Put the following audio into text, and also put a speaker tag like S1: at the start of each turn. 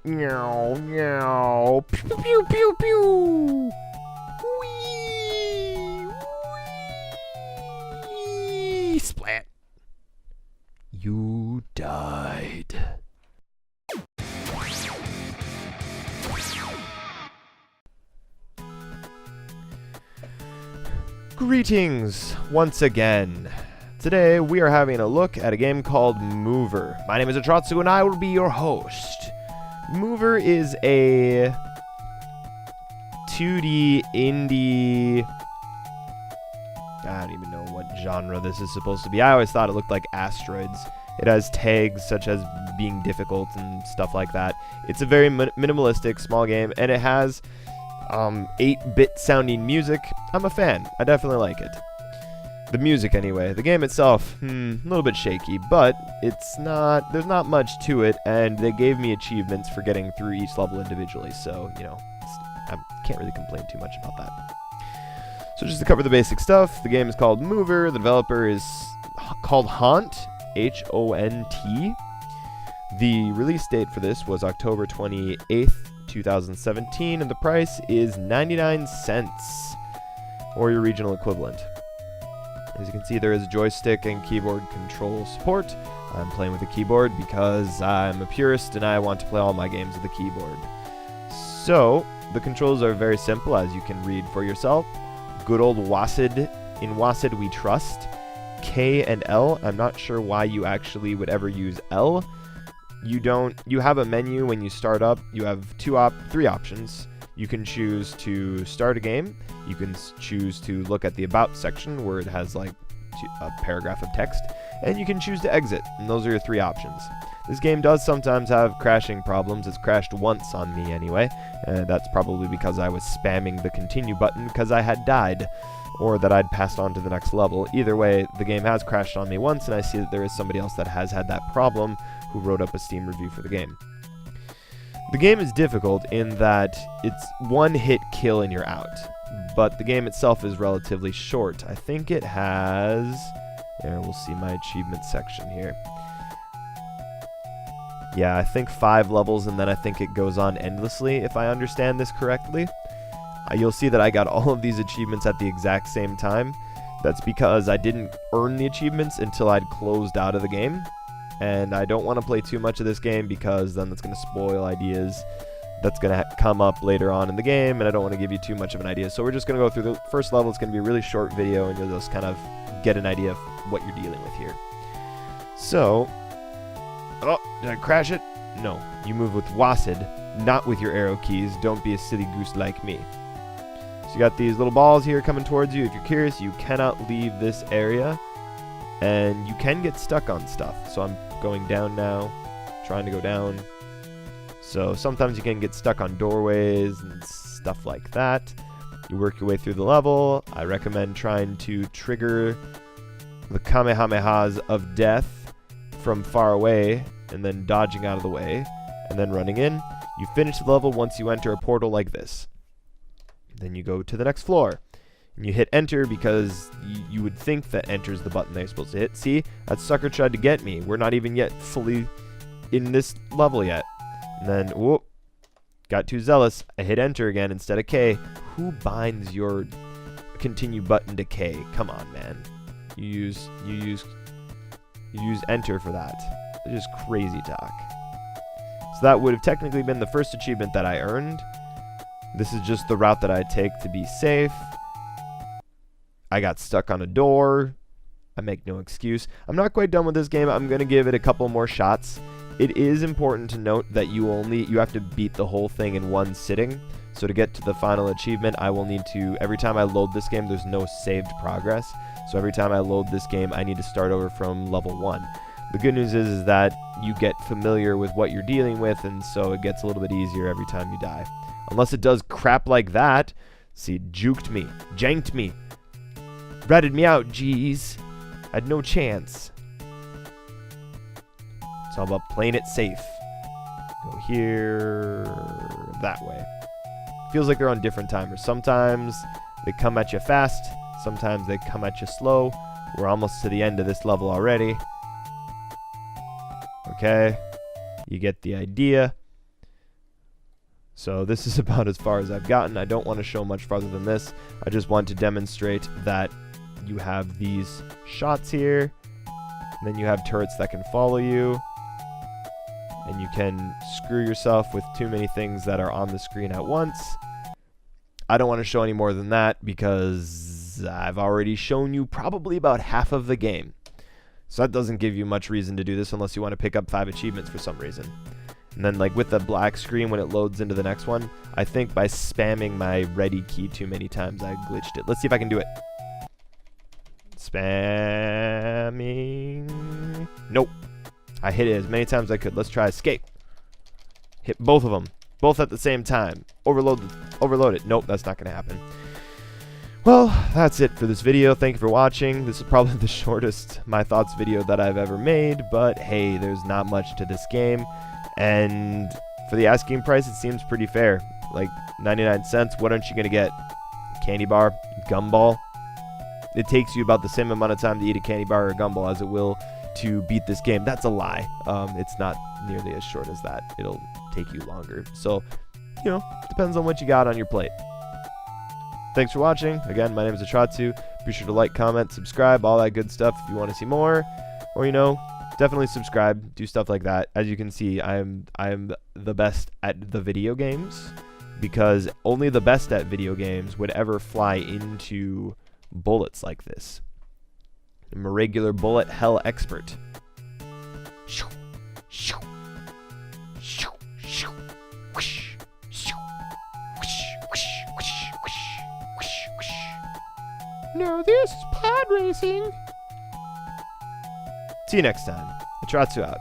S1: Meow, meow. Pew, pew, pew, pew. Whee! Whee! Splat. You died. Greetings once again. Today we are having a look at a game called M.O.V.E.R. My name is Atratzu and I will be your host. M.O.V.E.R is a 2D indie... I don't even know what genre this is supposed to be. I always thought it looked like asteroids. It has tags such as being difficult and stuff like that. It's a very minimalistic small game and it has 8-bit sounding music. I'm a fan. I definitely like it. The music anyway. The game itself, a little bit shaky, but there's not much to it, and they gave me achievements for getting through each level individually, so, you know, I can't really complain too much about that. So just to cover the basic stuff, the game is called M.O.V.E.R. The developer is called Hont, H-O-N-T. The release date for this was October 28th, 2017, and the price is 99 cents, or your regional equivalent. As you can see, there is joystick and keyboard control support. I'm playing with the keyboard because I'm a purist and I want to play all my games with the keyboard. So, the controls are very simple, as you can read for yourself. Good old WASD. In WASD we trust. K and L. I'm not sure why you actually would ever use L. You have a menu when you start up. You have three options. You can choose to start a game. You can choose to look at the About section where it has like a paragraph of text. And you can choose to exit. And those are your three options. This game does sometimes have crashing problems. It's crashed once on me anyway. That's probably because I was spamming the continue button because I had died. Or that I'd passed on to the next level. Either way, the game has crashed on me once, and I see that there is somebody else that has had that problem who wrote up a Steam review for the game. The game is difficult in that it's one hit kill and you're out, but the game itself is relatively short. I think it has... There, we'll see my achievement section here. Yeah, I think 5 levels, and then I think it goes on endlessly, if I understand this correctly. You'll see that I got all of these achievements at the exact same time. That's because I didn't earn the achievements until I'd closed out of the game. And I don't want to play too much of this game because then that's going to spoil ideas that's going to come up later on in the game, and I don't want to give you too much of an idea. So we're just going to go through the first level. It's going to be a really short video, and you'll just kind of get an idea of what you're dealing with here. So, oh, did I crash it? No, you move with WASD, not with your arrow keys. Don't be a silly goose like me. So you got these little balls here coming towards you. If you're curious, you cannot leave this area, and you can get stuck on stuff. So I'm going down now, trying to go down. So sometimes you can get stuck on doorways and stuff like that. You work your way through the level. I recommend trying to trigger the Kamehamehas of death from far away and then dodging out of the way and then running in. You finish the level once you enter a portal like this. Then you go to the next floor. And you hit enter because you would think that enter is the button they're supposed to hit. See, that sucker tried to get me. We're not even yet fully in this level yet. And then, whoop, got too zealous. I hit enter again instead of K. Who binds your continue button to K? Come on, man. You use enter for that. It's just crazy talk. So that would have technically been the first achievement that I earned. This is just the route that I take to be safe. I got stuck on a door. I make no excuse. I'm not quite done with this game. I'm going to give it a couple more shots. It is important to note that you have to beat the whole thing in one sitting. So to get to the final achievement, I will need to, every time I load this game, there's no saved progress. So every time I load this game, I need to start over from level 1. The good news is that you get familiar with what you're dealing with, and so it gets a little bit easier every time you die. Unless it does crap like that. See, juked me, janked me, ratted me out, jeez. I had no chance. It's all about playing it safe. Go here, that way. Feels like they're on different timers. Sometimes they come at you fast, sometimes they come at you slow. We're almost to the end of this level already. Okay, you get the idea. So this is about as far as I've gotten. I don't want to show much farther than this. I just want to demonstrate that you have these shots here, and then you have turrets that can follow you, and you can screw yourself with too many things that are on the screen at once. I don't want to show any more than that because I've already shown you probably about half of the game. So that doesn't give you much reason to do this unless you want to pick up 5 achievements for some reason. And then like with the black screen when it loads into the next one, I think by spamming my ready key too many times I glitched it. Let's see if I can do it. Spamming. Nope. I hit it as many times as I could. Let's try escape. Hit both of them. Both at the same time. Overload it. Nope, that's not going to happen. Well, that's it for this video. Thank you for watching. This is probably the shortest My Thoughts video that I've ever made, but hey, there's not much to this game. And for the asking price, it seems pretty fair. Like 99 cents, what aren't you going to get? Candy bar? Gumball? It takes you about the same amount of time to eat a candy bar or a gumball as it will to beat this game. That's a lie. It's not nearly as short as that. It'll take you longer. So, you know, depends on what you got on your plate. Thanks for watching. Again, my name is Atratzu. Be sure to like, comment, subscribe, all that good stuff if you want to see more. Or, you know, definitely subscribe, do stuff like that. As you can see, I am the best at the video games because only the best at video games would ever fly into bullets like this. I'm a regular bullet hell expert. No, this is pod racing. See you next time. Atratzu out.